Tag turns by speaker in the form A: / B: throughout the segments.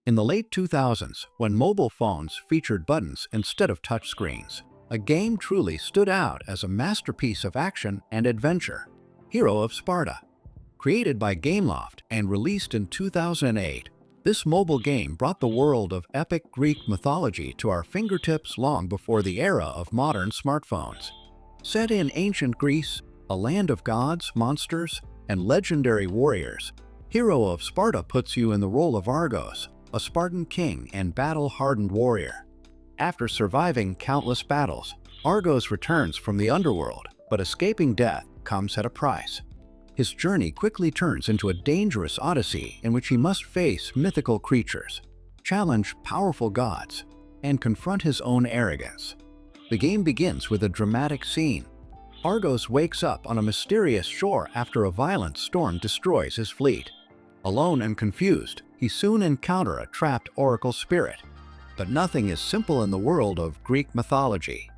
A: In the late 2000s, when mobile phones featured buttons instead of touchscreens, a game truly stood out as a masterpiece of action and adventure: Hero of Sparta. Created by Gameloft and released in 2008, this mobile game brought the world of epic Greek mythology to our fingertips long before the era of modern smartphones. Set in ancient Greece, a land of gods, monsters, and legendary warriors, Hero of Sparta puts you in the role of Argos, a Spartan king and battle-hardened warrior. After surviving countless battles, Argos returns from the underworld, but escaping death comes at a price. His journey quickly turns into a dangerous odyssey in which he must face mythical creatures, challenge powerful gods, and confront his own arrogance. The game begins with a dramatic scene. Argos wakes up on a mysterious shore after a violent storm destroys his fleet. Alone and confused, he soon encounters a trapped oracle spirit. But nothing is simple in the world of Greek mythology.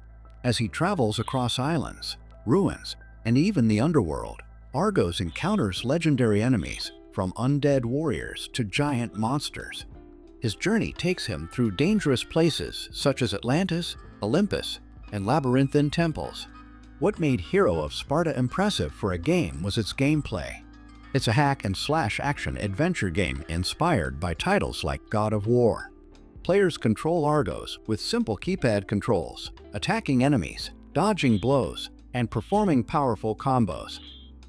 A: As he travels across islands, ruins, and even the underworld, Argos encounters legendary enemies, from undead warriors to giant monsters. His journey takes him through dangerous places such as Atlantis, Olympus, and labyrinthine temples. What made Hero of Sparta impressive for a game was its gameplay. It's a hack-and-slash action-adventure game inspired by titles like God of War. Players control Argos with simple keypad controls, attacking enemies, dodging blows, and performing powerful combos.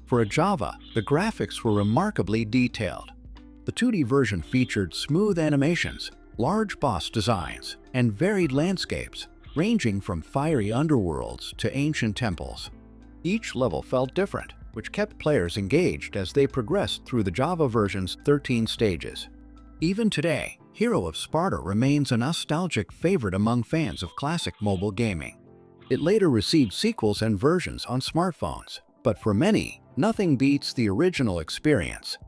A: For a Java, the graphics were remarkably detailed. The 2D version featured smooth animations, large boss designs, and varied landscapes, ranging from fiery underworlds to ancient temples. Each level felt different, which kept players engaged as they progressed through the Java version's 13 stages. Even today, Hero of Sparta remains a nostalgic favorite among fans of classic mobile gaming. It later received sequels and versions on smartphones, but for many, nothing beats the original experience.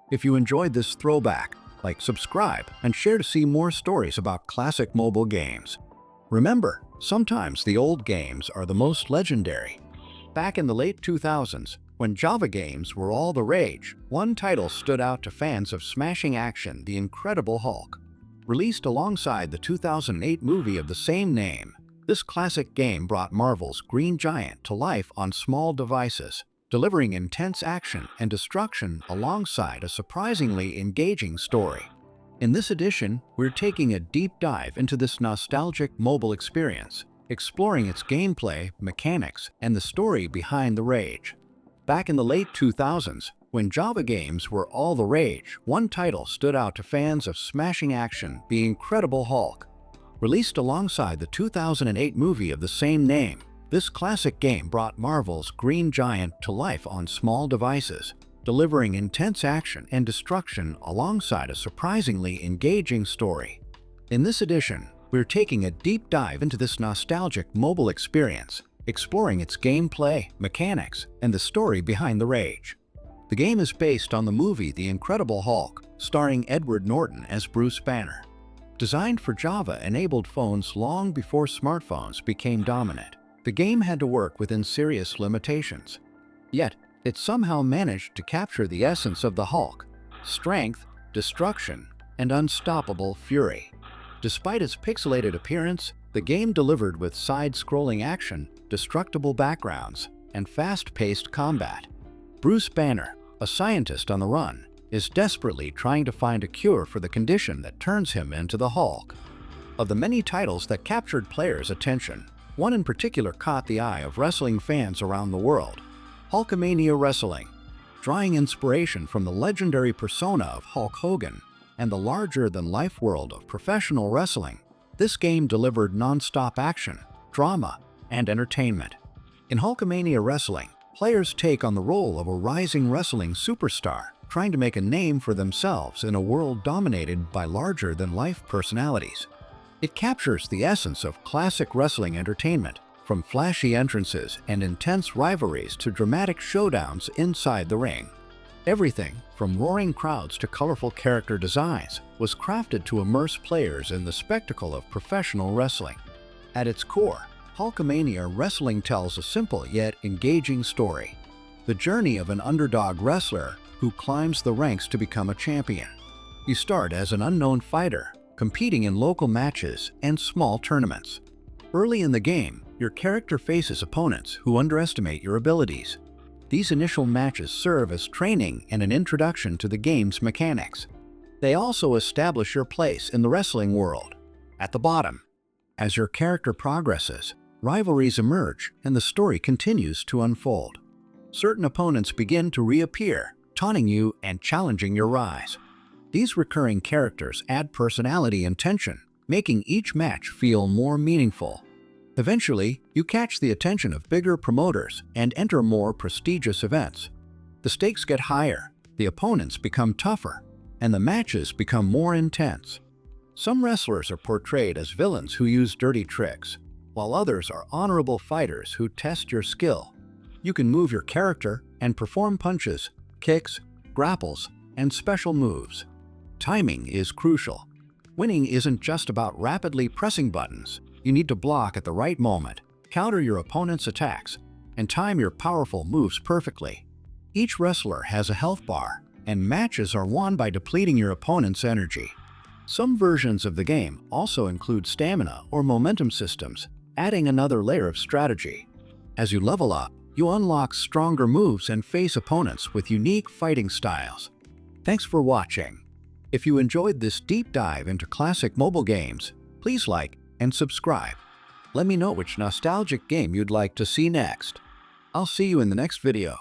A: If you enjoyed this throwback, like, subscribe, and share to see more stories about classic mobile games. Remember, sometimes the old games are the most legendary. Back in the late 2000s, when Java games were all the rage, one title stood out to fans of smashing action: The Incredible Hulk. Released alongside the 2008 movie of the same name, this classic game brought Marvel's Green Giant to life on small devices, delivering intense action and destruction alongside a surprisingly engaging story. In this edition, we're taking a deep dive into this nostalgic mobile experience, exploring its gameplay, mechanics, and the story behind the rage. Back in the late 2000s, when Java games were all the rage, one title stood out to fans of smashing action: The Incredible Hulk. Released alongside the 2008 movie of the same name, this classic game brought Marvel's Green Giant to life on small devices, delivering intense action and destruction alongside a surprisingly engaging story. In this edition, we're taking a deep dive into this nostalgic mobile experience, exploring its gameplay, mechanics, and the story behind the rage. The game is based on the movie The Incredible Hulk, starring Edward Norton as Bruce Banner. Designed for Java-enabled phones long before smartphones became dominant, the game had to work within serious limitations. Yet, it somehow managed to capture the essence of the Hulk: strength, destruction, and unstoppable fury. Despite its pixelated appearance, the game delivered with side-scrolling action, destructible backgrounds, and fast-paced combat. Bruce Banner, a scientist on the run, is desperately trying to find a cure for the condition that turns him into the Hulk. Of the many titles that captured players' attention, one in particular caught the eye of wrestling fans around the world: Hulkamania Wrestling. Drawing inspiration from the legendary persona of Hulk Hogan and the larger-than-life world of professional wrestling, this game delivered non-stop action, drama, and entertainment. In Hulkamania Wrestling, players take on the role of a rising wrestling superstar trying to make a name for themselves in a world dominated by larger-than-life personalities. It captures the essence of classic wrestling entertainment, from flashy entrances and intense rivalries to dramatic showdowns inside the ring. Everything, from roaring crowds to colorful character designs, was crafted to immerse players in the spectacle of professional wrestling. At its core, Hulkamania Wrestling tells a simple yet engaging story: the journey of an underdog wrestler who climbs the ranks to become a champion. You start as an unknown fighter, competing in local matches and small tournaments. Early in the game, your character faces opponents who underestimate your abilities. These initial matches serve as training and an introduction to the game's mechanics. They also establish your place in the wrestling world. At the bottom, as your character progresses, rivalries emerge and the story continues to unfold. Certain opponents begin to reappear, taunting you and challenging your rise. These recurring characters add personality and tension, making each match feel more meaningful. Eventually, you catch the attention of bigger promoters and enter more prestigious events. The stakes get higher, the opponents become tougher, and the matches become more intense. Some wrestlers are portrayed as villains who use dirty tricks, while others are honorable fighters who test your skill. You can move your character and perform punches, kicks, grapples, and special moves. Timing is crucial. Winning isn't just about rapidly pressing buttons. You need to block at the right moment, counter your opponent's attacks, and time your powerful moves perfectly. Each wrestler has a health bar, and matches are won by depleting your opponent's energy. Some versions of the game also include stamina or momentum systems, adding another layer of strategy. As you level up, you unlock stronger moves and face opponents with unique fighting styles. Thanks for watching. If you enjoyed this deep dive into classic mobile games, please like and subscribe. Let me know which nostalgic game you'd like to see next. I'll see you in the next video.